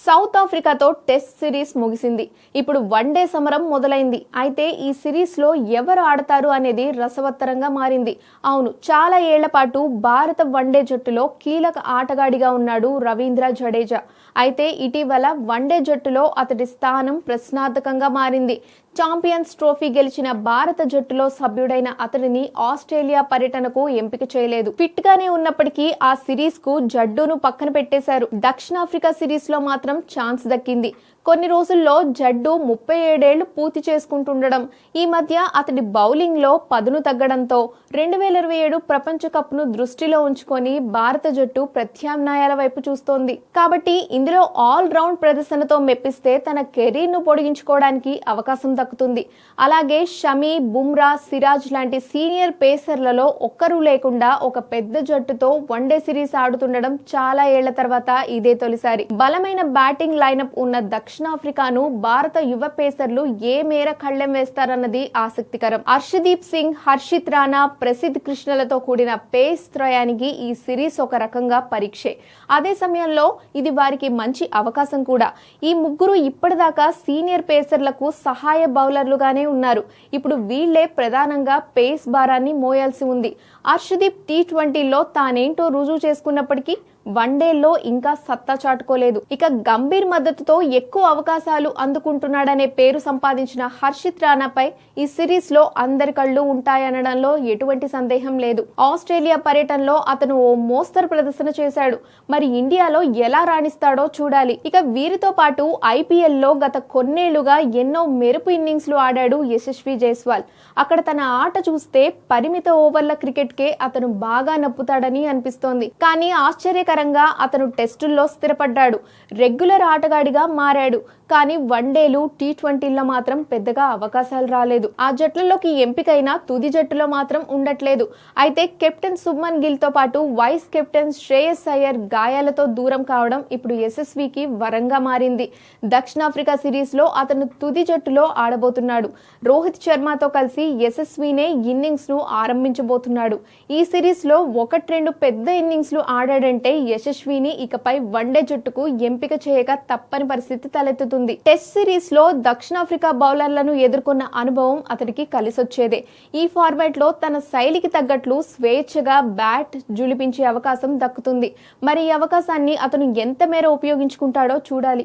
South ఆఫ్రికాతో test series ముగిసింది. ఇప్పుడు one day సమరం మొదలైంది. అయితే ఈ సిరీస్ లో ఎవరు ఆడతారు అనేది రసవత్తరంగా మారింది. అవును, చాలా ఏళ్ల పాటు భారత వన్డే జట్టులో కీలక ఆటగాడిగా ఉన్నాడు రవీంద్ర జడేజా. అయితే ఇటీవల వన్డే జట్టులో అతడి స్థానం ప్రశ్నార్థకంగా మారింది. ఛాంపియన్స్ ట్రోఫీ గెలిచిన భారత జట్టులో సభ్యుడైన అతడిని ఆస్ట్రేలియా పర్యటనకు ఎంపిక చేయలేదు. ఫిట్ గానే ఉన్నప్పటికీ ఆ సిరీస్ కు జడ్డూను పక్కన పెట్టేశారు. దక్షిణాఫ్రికా సిరీస్ లో మాత్రం ఛాన్స్ దక్కింది. కొన్ని రోజుల్లో జడ్డు 37 ఏళ్లు పూర్తి చేసుకుంటుండడం, ఈ మధ్య అతడి బౌలింగ్ లో పదును తగ్గడంతో 2027 ప్రపంచ కప్ ను దృష్టిలో ఉంచుకొని భారత జట్టు ప్రత్యామ్నాయాల వైపు చూస్తోంది. కాబట్టి ఇందులో ఆల్ రౌండ్ ప్రదర్శనతో మెప్పిస్తే తన కెరీర్ ను పొడిగించుకోవడానికి అవకాశం దక్కుతుంది. అలాగే షమి, బుమ్రా, సిరాజ్ లాంటి సీనియర్ పేసర్లలో ఒక్కరూ లేకుండా ఒక పెద్ద జట్టుతో వన్డే సిరీస్ ఆడుతుండడం చాలా ఏళ్ల తర్వాత ఇదే తొలిసారి. బలమైన బ్యాటింగ్ లైనప్ ఉన్న దక్షిణాఫ్రికాను భారత యువ పేసర్లు ఏ మేర కళ్లెం వేస్తారన్నది ఆసక్తికరం. హర్షదీప్ సింగ్, హర్షిత్ రాణా, ప్రసిద్ధ్ కృష్ణలతో కూడిన పేస్ త్రయానికి ఈ సిరీస్ ఒక రకంగా పరీక్షే. అదే సమయంలో ఇది వారికి మంచి అవకాశం కూడా. ఈ ముగ్గురు ఇప్పటిదాకా సీనియర్ పేసర్లకు సహాయ బౌలర్లుగానే ఉన్నారు. ఇప్పుడు వీళ్లే ప్రధానంగా పేస్ భారాన్ని మోయాల్సి ఉంది. హర్షదీప్ T20లో తానేంటో రుజువు చేసుకున్నప్పటికీ వన్డేల్లో ఇంకా సత్తా చాటుకోలేదు. ఇక గంభీర్ మద్దతుతో ఎక్కువ అవకాశాలు అందుకుంటున్నాడనే పేరు సంపాదించిన హర్షిత్ రాణాపై ఈ సిరీస్ లో అందరి కళ్ళు ఉంటాయనడంలో ఎటువంటి సందేహం లేదు. ఆస్ట్రేలియా పర్యటనలో అతను ఓ మోస్తరు ప్రదర్శన చేశాడు. మరి ఇండియాలో ఎలా రాణిస్తాడో చూడాలి. ఇక వీరితో పాటు IPL లో గత కొన్నేళ్లుగా ఎన్నో మెరుపు ఇన్నింగ్స్ లు ఆడాడు యశస్వి జైస్వాల్. అక్కడ తన ఆట చూస్తే పరిమిత ఓవర్ల క్రికెట్ కే అతను బాగా నప్పుతాడని అనిపిస్తోంది. కానీ ఆశ్చర్యకరంగా అతను టెస్టుల్లో స్థిరపడ్డాడు. రెగ్యులర్ ఆటగాడిగా మారాడు. కానీ వన్డేలు, T20లో మాత్రం పెద్దగా అవకాశాలు రాలేదు. ఆ జట్లలోకి ఎంపికైన తుది జట్టులో మాత్రం ఉండట్లేదు. అయితే కెప్టెన్ శుభ్మన్ గిల్ తో పాటు వైస్ కెప్టెన్ శ్రేయస్ అయ్యర్ గాయాలతో దూరం కావడం ఇప్పుడు యశస్వికి వరంగా మారింది. దక్షిణాఫ్రికా సిరీస్ లో అతను తుది జట్టులో ఆడబోతున్నాడు. రోహిత్ శర్మతో కలిసి యశస్వినే ఇన్నింగ్స్ ను ఆరంభించబోతున్నాడు. ఈ సిరీస్ లో 1-2 పెద్ద ఇన్నింగ్స్ లు ఆడాడంటే యశస్విని ఇకపై వన్డే జట్టుకు ఎంపిక చేయక తప్పని పరిస్థితి తలెత్తుతుంది. టెస్ట్ సిరీస్ లో దక్షిణాఫ్రికా బౌలర్లను ఎదుర్కొన్న అనుభవం అతడికి కలిసొచ్చేదే. ఈ ఫార్మాట్ లో తన శైలికి తగ్గట్లు స్వేచ్ఛగా బ్యాట్ జులిపించే అవకాశం దక్కుతుంది. మరి ఈ అవకాశాన్ని అతను ఎంత మేర ఉపయోగించుకుంటాడో చూడాలి.